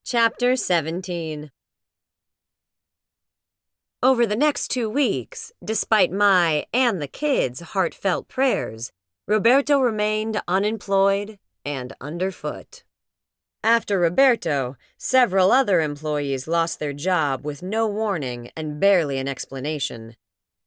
Chapter 17. Over the next 2 weeks, despite my and the kids' heartfelt prayers, Roberto remained unemployed and underfoot. After Roberto, several other employees lost their job with no warning and barely an explanation.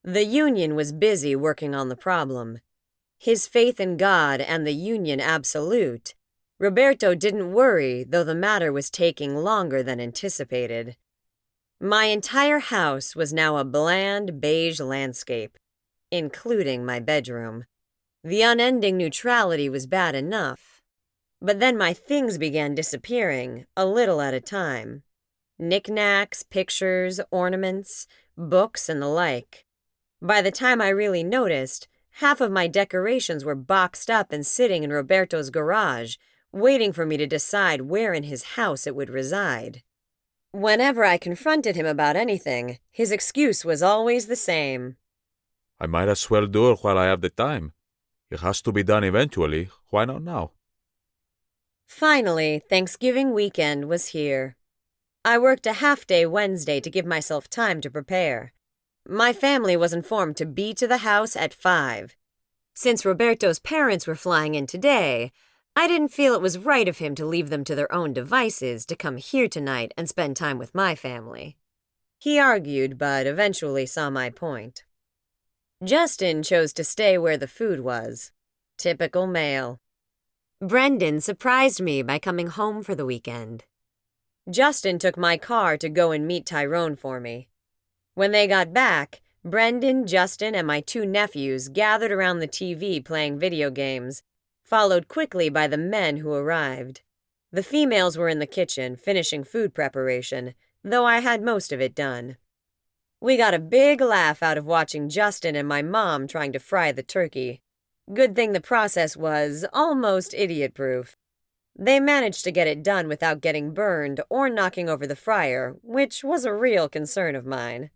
The union was busy working on the problem. His faith in God and the union absolute, Roberto didn't worry, though the matter was taking longer than anticipated. My entire house was now a bland beige landscape, including my bedroom. The unending neutrality was bad enough. But then my things began disappearing, a little at a time. Knickknacks, pictures, ornaments, books, and the like. By the time I really noticed, half of my decorations were boxed up and sitting in Roberto's garage, waiting for me to decide where in his house it would reside. Whenever I confronted him about anything, his excuse was always the same. I might as well do it while I have the time. It has to be done eventually. Why not now? Finally, Thanksgiving weekend was here. I worked a half-day Wednesday to give myself time to prepare. My family was informed to be to the house at 5. Since Roberto's parents were flying in today, I didn't feel it was right of him to leave them to their own devices to come here tonight and spend time with my family. He argued, but eventually saw my point. Justin chose to stay where the food was. Typical male. Brendan surprised me by coming home for the weekend. Justin took my car to go and meet Tyrone for me. When they got back, Brendan, Justin, and my 2 nephews gathered around the TV playing video games, followed quickly by the men who arrived. The females were in the kitchen, finishing food preparation, though I had most of it done. We got a big laugh out of watching Justin and my mom trying to fry the turkey. Good thing the process was almost idiot-proof. They managed to get it done without getting burned or knocking over the fryer, which was a real concern of mine.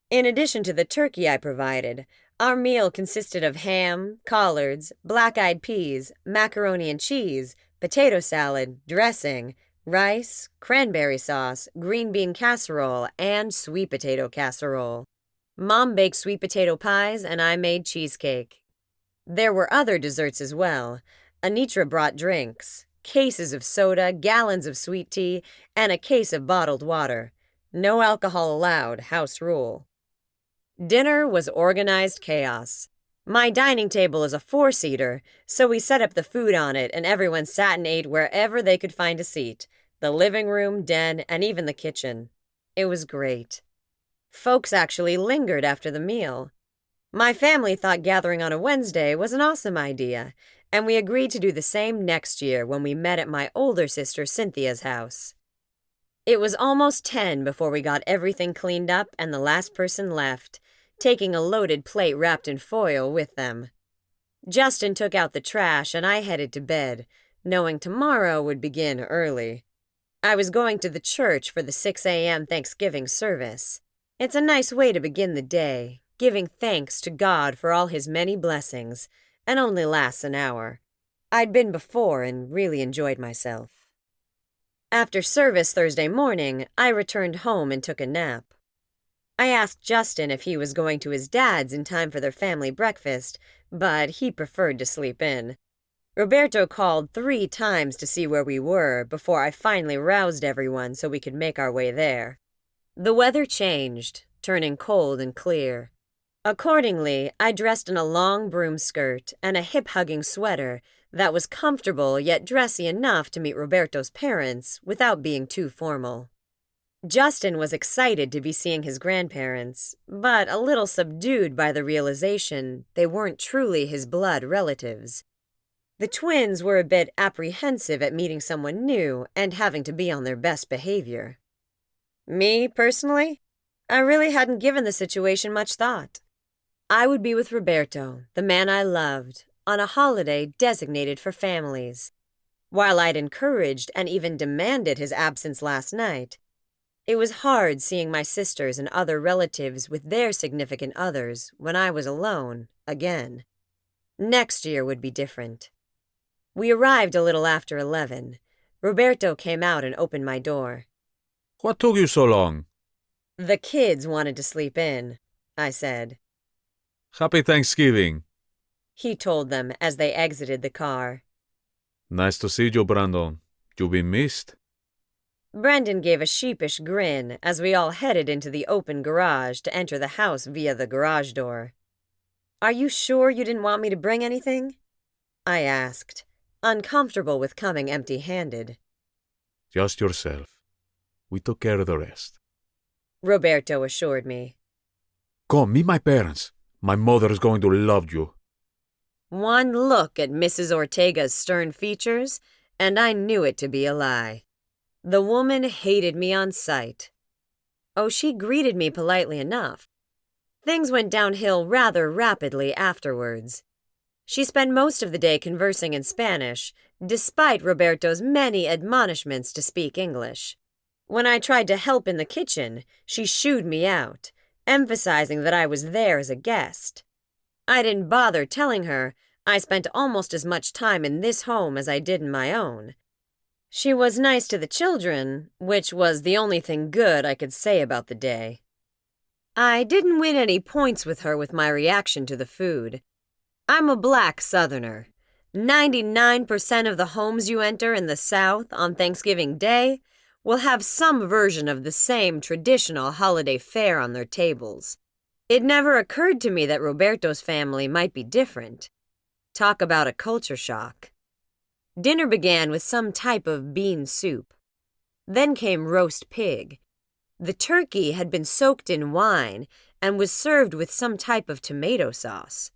In addition to the turkey I provided, our meal consisted of ham, collards, black-eyed peas, macaroni and cheese, potato salad, dressing, rice, cranberry sauce, green bean casserole, and sweet potato casserole. Mom baked sweet potato pies and I made cheesecake. There were other desserts as well. Anitra brought drinks, cases of soda, gallons of sweet tea, and a case of bottled water. No alcohol allowed, house rule. Dinner was organized chaos. My dining table is a 4-seater, so we set up the food on it and everyone sat and ate wherever they could find a seat. The living room, den, and even the kitchen. It was great. Folks actually lingered after the meal. My family thought gathering on a Wednesday was an awesome idea, and we agreed to do the same next year when we met at my older sister Cynthia's house. It was almost 10 before we got everything cleaned up and the last person left, taking a loaded plate wrapped in foil with them. Justin took out the trash and I headed to bed, knowing tomorrow would begin early. I was going to the church for the 6 a.m. Thanksgiving service. It's a nice way to begin the day, giving thanks to God for all his many blessings, and only lasts an hour. I'd been before and really enjoyed myself. After service Thursday morning, I returned home and took a nap. I asked Justin if he was going to his dad's in time for their family breakfast, but he preferred to sleep in. Roberto called 3 times to see where we were before I finally roused everyone so we could make our way there. The weather changed, turning cold and clear. Accordingly, I dressed in a long broom skirt and a hip-hugging sweater that was comfortable yet dressy enough to meet Roberto's parents without being too formal. Justin was excited to be seeing his grandparents, but a little subdued by the realization they weren't truly his blood relatives. The twins were a bit apprehensive at meeting someone new and having to be on their best behavior. Me, personally, I really hadn't given the situation much thought. I would be with Roberto, the man I loved, on a holiday designated for families. While I'd encouraged and even demanded his absence last night, it was hard seeing my sisters and other relatives with their significant others when I was alone, again. Next year would be different. We arrived a little after 11. Roberto came out and opened my door. What took you so long? The kids wanted to sleep in, I said. Happy Thanksgiving. He told them as they exited the car. Nice to see you, Brandon. You've been missed. Brendan gave a sheepish grin as we all headed into the open garage to enter the house via the garage door. Are you sure you didn't want me to bring anything? I asked, uncomfortable with coming empty-handed. Just yourself. We took care of the rest. Roberto assured me. Come, meet my parents. My mother is going to love you. One look at Mrs. Ortega's stern features, and I knew it to be a lie. The woman hated me on sight. Oh, she greeted me politely enough. Things went downhill rather rapidly afterwards. She spent most of the day conversing in Spanish, despite Roberto's many admonishments to speak English. When I tried to help in the kitchen, she shooed me out, emphasizing that I was there as a guest. I didn't bother telling her I spent almost as much time in this home as I did in my own. She was nice to the children, which was the only thing good I could say about the day. I didn't win any points with her with my reaction to the food. I'm a black Southerner. 99% of the homes you enter in the South on Thanksgiving Day will have some version of the same traditional holiday fare on their tables. It never occurred to me that Roberto's family might be different. Talk about a culture shock. Dinner began with some type of bean soup. Then came roast pig. The turkey had been soaked in wine and was served with some type of tomato sauce.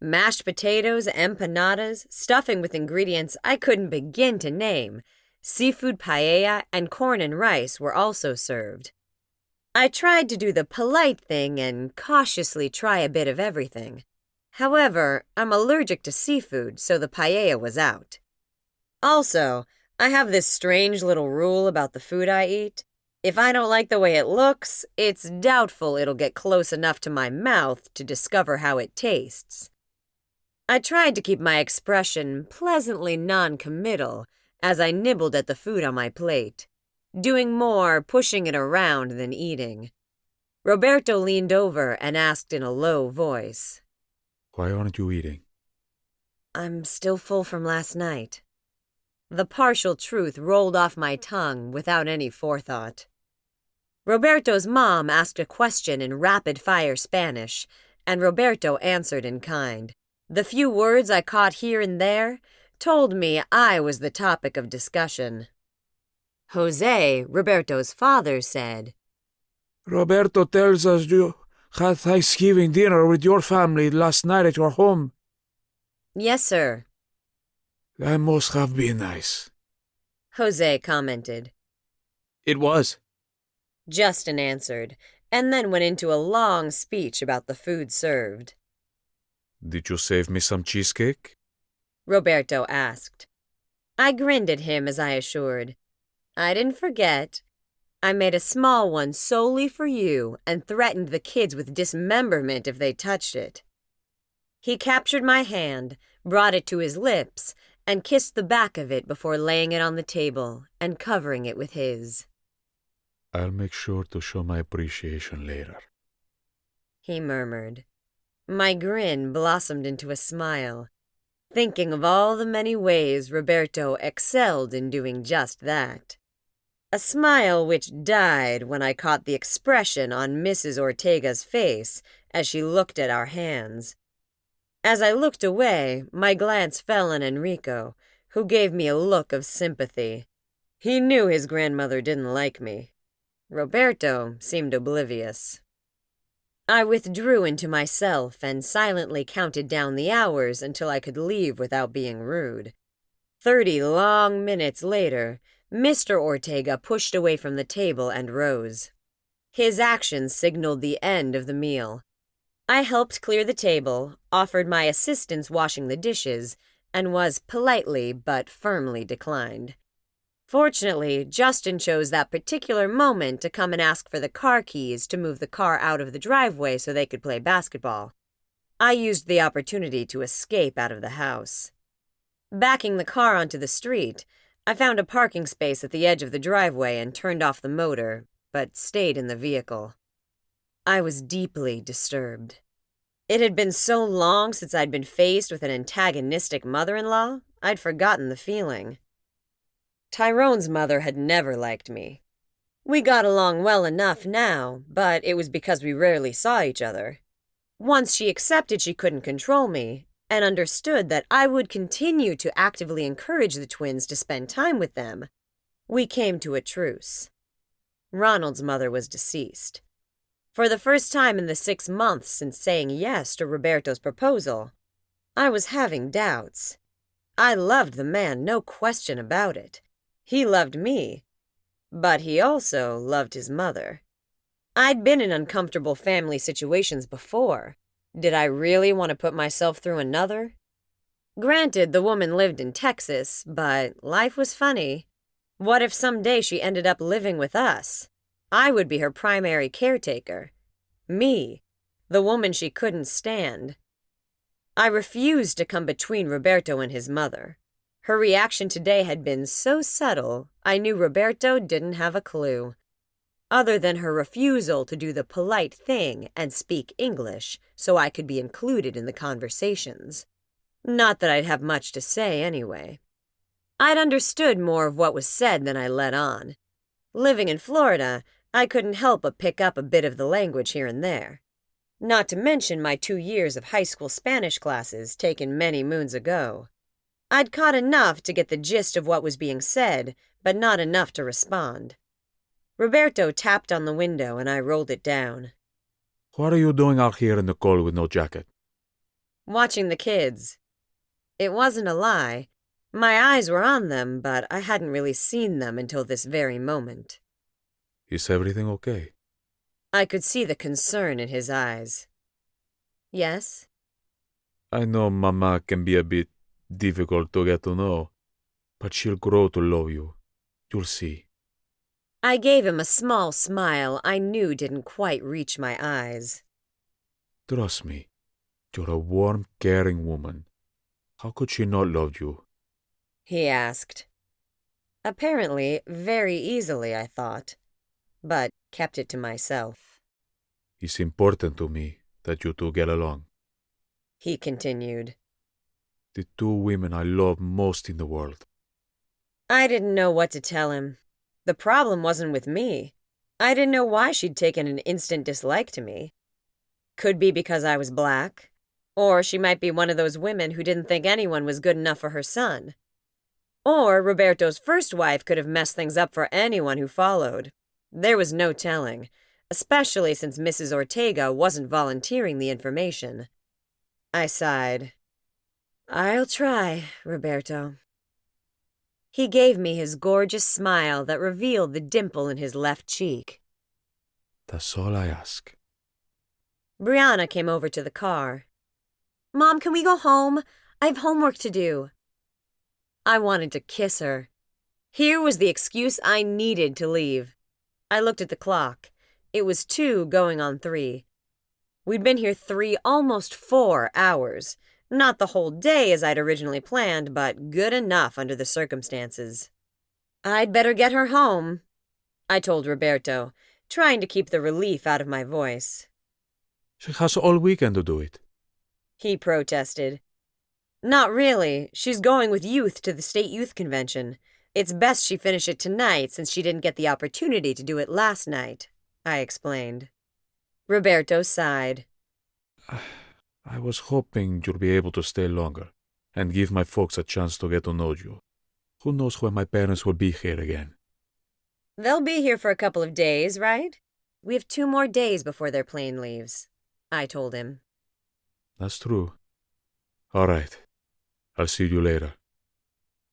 Mashed potatoes, empanadas, stuffing with ingredients I couldn't begin to name, seafood paella, and corn and rice were also served. I tried to do the polite thing and cautiously try a bit of everything. However, I'm allergic to seafood, so the paella was out. Also, I have this strange little rule about the food I eat. If I don't like the way it looks, it's doubtful it'll get close enough to my mouth to discover how it tastes. I tried to keep my expression pleasantly non-committal as I nibbled at the food on my plate, doing more pushing it around than eating. Roberto leaned over and asked in a low voice, Why aren't you eating? I'm still full from last night. The partial truth rolled off my tongue without any forethought. Roberto's mom asked a question in rapid-fire Spanish, and Roberto answered in kind. The few words I caught here and there told me I was the topic of discussion. Jose, Roberto's father, said, Roberto tells us you had Thanksgiving dinner with your family last night at your home. Yes, sir. That must have been nice. Jose commented. It was. Justin answered, and then went into a long speech about the food served. Did you save me some cheesecake? Roberto asked. I grinned at him as I assured. I didn't forget. I made a small one solely for you and threatened the kids with dismemberment if they touched it. He captured my hand, brought it to his lips, and kissed the back of it before laying it on the table and covering it with his. I'll make sure to show my appreciation later, he murmured. My grin blossomed into a smile, thinking of all the many ways Roberto excelled in doing just that. A smile which died when I caught the expression on Mrs. Ortega's face as she looked at our hands. As I looked away, my glance fell on Enrico, who gave me a look of sympathy. He knew his grandmother didn't like me. Roberto seemed oblivious. I withdrew into myself and silently counted down the hours until I could leave without being rude. 30 long minutes later, Mr. Ortega pushed away from the table and rose. His action signaled the end of the meal. I helped clear the table, offered my assistance washing the dishes, and was politely but firmly declined. Fortunately, Justin chose that particular moment to come and ask for the car keys to move the car out of the driveway so they could play basketball. I used the opportunity to escape out of the house. Backing the car onto the street, I found a parking space at the edge of the driveway and turned off the motor, but stayed in the vehicle. I was deeply disturbed. It had been so long since I'd been faced with an antagonistic mother-in-law, I'd forgotten the feeling. Tyrone's mother had never liked me. We got along well enough now, but it was because we rarely saw each other. Once she accepted she couldn't control me, and understood that I would continue to actively encourage the twins to spend time with them, we came to a truce. Ronald's mother was deceased. For the first time in the 6 months since saying yes to Roberto's proposal, I was having doubts. I loved the man, no question about it. He loved me, but he also loved his mother. I'd been in uncomfortable family situations before. Did I really want to put myself through another? Granted, the woman lived in Texas, but life was funny. What if someday she ended up living with us? I would be her primary caretaker. Me, the woman she couldn't stand. I refused to come between Roberto and his mother. Her reaction today had been so subtle, I knew Roberto didn't have a clue. Other than her refusal to do the polite thing and speak English so I could be included in the conversations. Not that I'd have much to say anyway. I'd understood more of what was said than I let on. Living in Florida, I couldn't help but pick up a bit of the language here and there. Not to mention my 2 years of high school Spanish classes taken many moons ago. I'd caught enough to get the gist of what was being said, but not enough to respond. Roberto tapped on the window and I rolled it down. What are you doing out here in the cold with no jacket? Watching the kids. It wasn't a lie. My eyes were on them, but I hadn't really seen them until this very moment. Is everything okay? I could see the concern in his eyes. Yes? I know Mama can be a bit difficult to get to know, but she'll grow to love you. You'll see. I gave him a small smile I knew didn't quite reach my eyes. Trust me, you're a warm, caring woman. How could she not love you? He asked. Apparently, very easily, I thought, but kept it to myself. It's important to me that you two get along. He continued. The 2 women I love most in the world. I didn't know what to tell him. The problem wasn't with me. I didn't know why she'd taken an instant dislike to me. Could be because I was black, or she might be one of those women who didn't think anyone was good enough for her son. Or Roberto's first wife could have messed things up for anyone who followed. There was no telling, especially since Mrs. Ortega wasn't volunteering the information. I sighed. I'll try, Roberto. He gave me his gorgeous smile that revealed the dimple in his left cheek. That's all I ask. Brianna came over to the car. Mom, can we go home? I have homework to do. I wanted to kiss her. Here was the excuse I needed to leave. I looked at the clock. It was 2 going on 3. We'd been here 3, almost 4 hours. Not the whole day as I'd originally planned, but good enough under the circumstances. I'd better get her home, I told Roberto, trying to keep the relief out of my voice. She has all weekend to do it. He protested. Not really. She's going with youth to the state youth convention. It's best she finish it tonight since she didn't get the opportunity to do it last night, I explained. Roberto sighed. I was hoping you'd be able to stay longer and give my folks a chance to get to know you. Who knows when my parents will be here again? They'll be here for a couple of days, right? We have 2 more days before their plane leaves, I told him. That's true. All right. I'll see you later,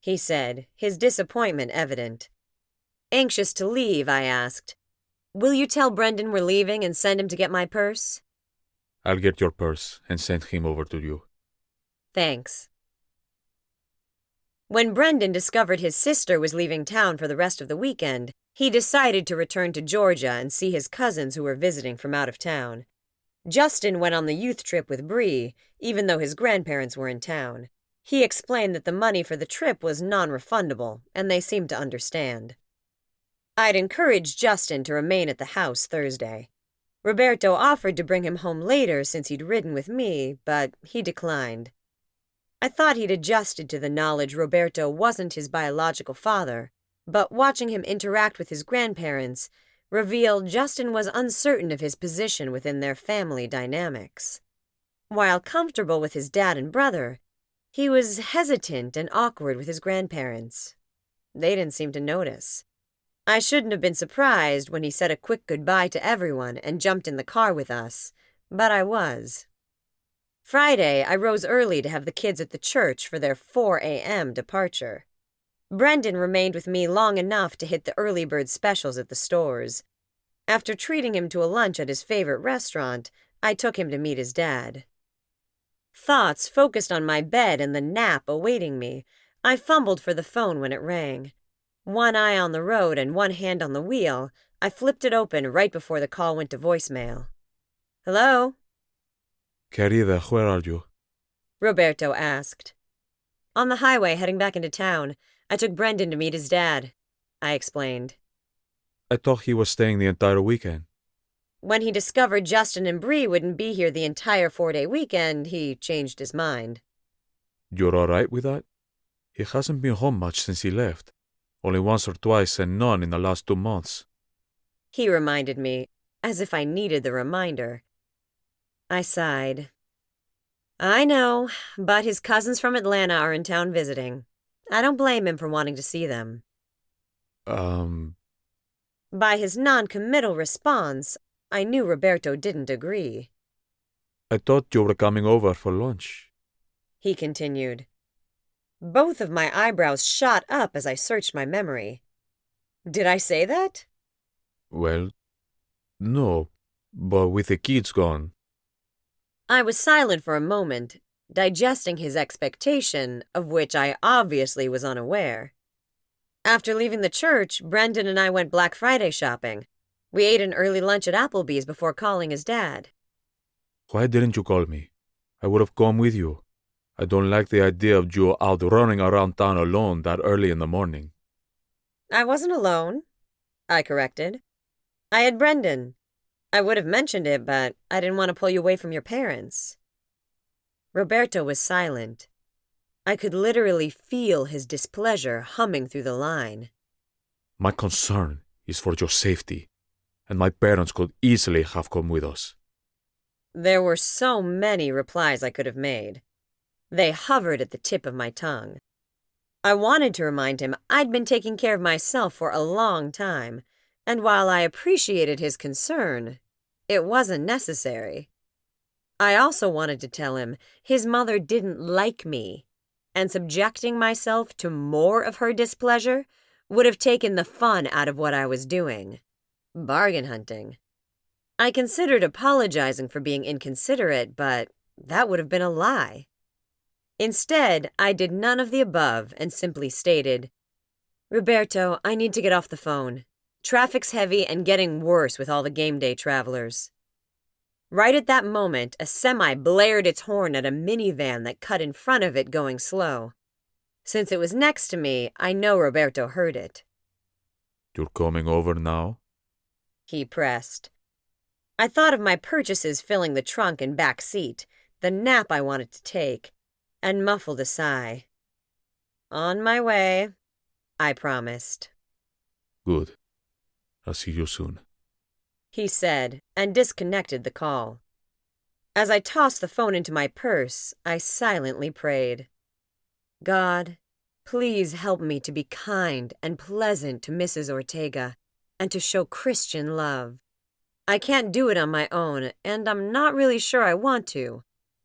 he said, his disappointment evident. Anxious to leave, I asked, Will you tell Brendan we're leaving and send him to get my purse? I'll get your purse and send him over to you. Thanks. When Brendan discovered his sister was leaving town for the rest of the weekend, he decided to return to Georgia and see his cousins who were visiting from out of town. Justin went on the youth trip with Bree, even though his grandparents were in town. He explained that the money for the trip was non-refundable, and they seemed to understand. I'd encouraged Justin to remain at the house Thursday. Roberto offered to bring him home later since he'd ridden with me, but he declined. I thought he'd adjusted to the knowledge Roberto wasn't his biological father, but watching him interact with his grandparents revealed Justin was uncertain of his position within their family dynamics. While comfortable with his dad and brother, he was hesitant and awkward with his grandparents. They didn't seem to notice. I shouldn't have been surprised when he said a quick goodbye to everyone and jumped in the car with us, but I was. Friday, I rose early to have the kids at the church for their 4 a.m. departure. Brendan remained with me long enough to hit the early bird specials at the stores. After treating him to a lunch at his favorite restaurant, I took him to meet his dad. Thoughts focused on my bed and the nap awaiting me. I fumbled for the phone when it rang. One eye on the road and one hand on the wheel, I flipped it open right before the call went to voicemail. Hello? Querida, where are you? Roberto asked. On the highway heading back into town. I took Brendan to meet his dad, I explained. I thought he was staying the entire weekend. When he discovered Justin and Bree wouldn't be here the entire 4-day weekend, he changed his mind. You're all right with that? He hasn't been home much since he left. Only once or twice and none in the last 2 months. He reminded me, as if I needed the reminder. I sighed. I know, but his cousins from Atlanta are in town visiting. I don't blame him for wanting to see them. By his non-committal response, I knew Roberto didn't agree. I thought you were coming over for lunch. He continued. Both of my eyebrows shot up as I searched my memory. Did I say that? Well, no, but with the kids gone. I was silent for a moment, digesting his expectation, of which I obviously was unaware. After leaving the church, Brendan and I went Black Friday shopping. We ate an early lunch at Applebee's before calling his dad. Why didn't you call me? I would have come with you. I don't like the idea of you out running around town alone that early in the morning. I wasn't alone, I corrected. I had Brendan. I would have mentioned it, but I didn't want to pull you away from your parents. Roberto was silent. I could literally feel his displeasure humming through the line. My concern is for your safety, and my parents could easily have come with us. There were so many replies I could have made. They hovered at the tip of my tongue. I wanted to remind him I'd been taking care of myself for a long time, and while I appreciated his concern, it wasn't necessary. I also wanted to tell him his mother didn't like me, and subjecting myself to more of her displeasure would have taken the fun out of what I was doing. Bargain hunting. I considered apologizing for being inconsiderate, but that would have been a lie. Instead, I did none of the above and simply stated, Roberto, I need to get off the phone. Traffic's heavy and getting worse with all the game day travelers. Right at that moment, a semi blared its horn at a minivan that cut in front of it going slow. Since it was next to me, I know Roberto heard it. You're coming over now? He pressed. I thought of my purchases filling the trunk and back seat, the nap I wanted to take, and muffled a sigh. On my way, I promised. Good. I'll see you soon, He said, and disconnected the call. As I tossed the phone into my purse, I silently prayed. God, please help me to be kind and pleasant to Mrs. Ortega and to show Christian love. I can't do it on my own, and I'm not really sure I want to,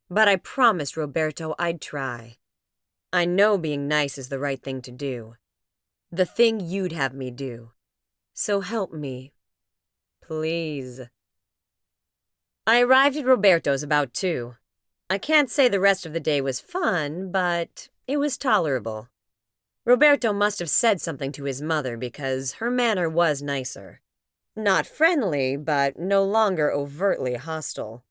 but I promised Roberto I'd try. I know being nice is the right thing to do. The thing you'd have me do. So help me. Please. I arrived at Roberto's about 2. I can't say the rest of the day was fun, but it was tolerable. Roberto must have said something to his mother because her manner was nicer. Not friendly, but no longer overtly hostile.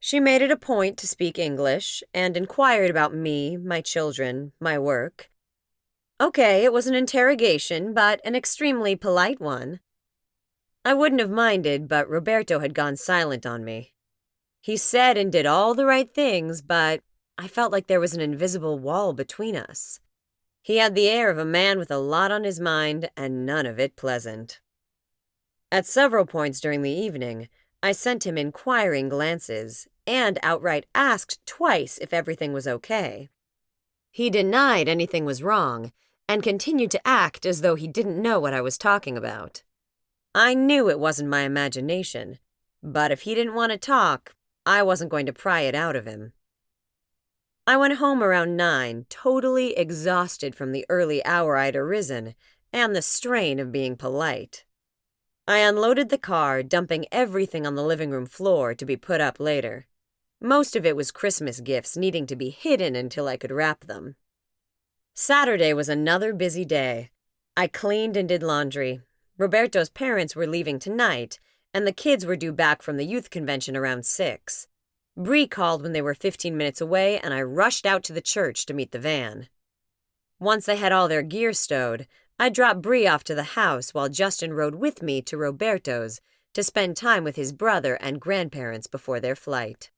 She made it a point to speak English and inquired about me, my children, my work. Okay, it was an interrogation, but an extremely polite one. I wouldn't have minded, but Roberto had gone silent on me. He said and did all the right things, but I felt like there was an invisible wall between us. He had the air of a man with a lot on his mind, and none of it pleasant. At several points during the evening, I sent him inquiring glances, and outright asked twice if everything was okay. He denied anything was wrong, and continued to act as though he didn't know what I was talking about. I knew it wasn't my imagination, but if he didn't want to talk, I wasn't going to pry it out of him. I went home around 9, totally exhausted from the early hour I'd arisen and the strain of being polite. I unloaded the car, dumping everything on the living room floor to be put up later. Most of it was Christmas gifts needing to be hidden until I could wrap them. Saturday was another busy day. I cleaned and did laundry. Roberto's parents were leaving tonight, and the kids were due back from the youth convention around 6. Bree called when they were 15 minutes away, and I rushed out to the church to meet the van. Once they had all their gear stowed, I dropped Bree off to the house while Justin rode with me to Roberto's to spend time with his brother and grandparents before their flight.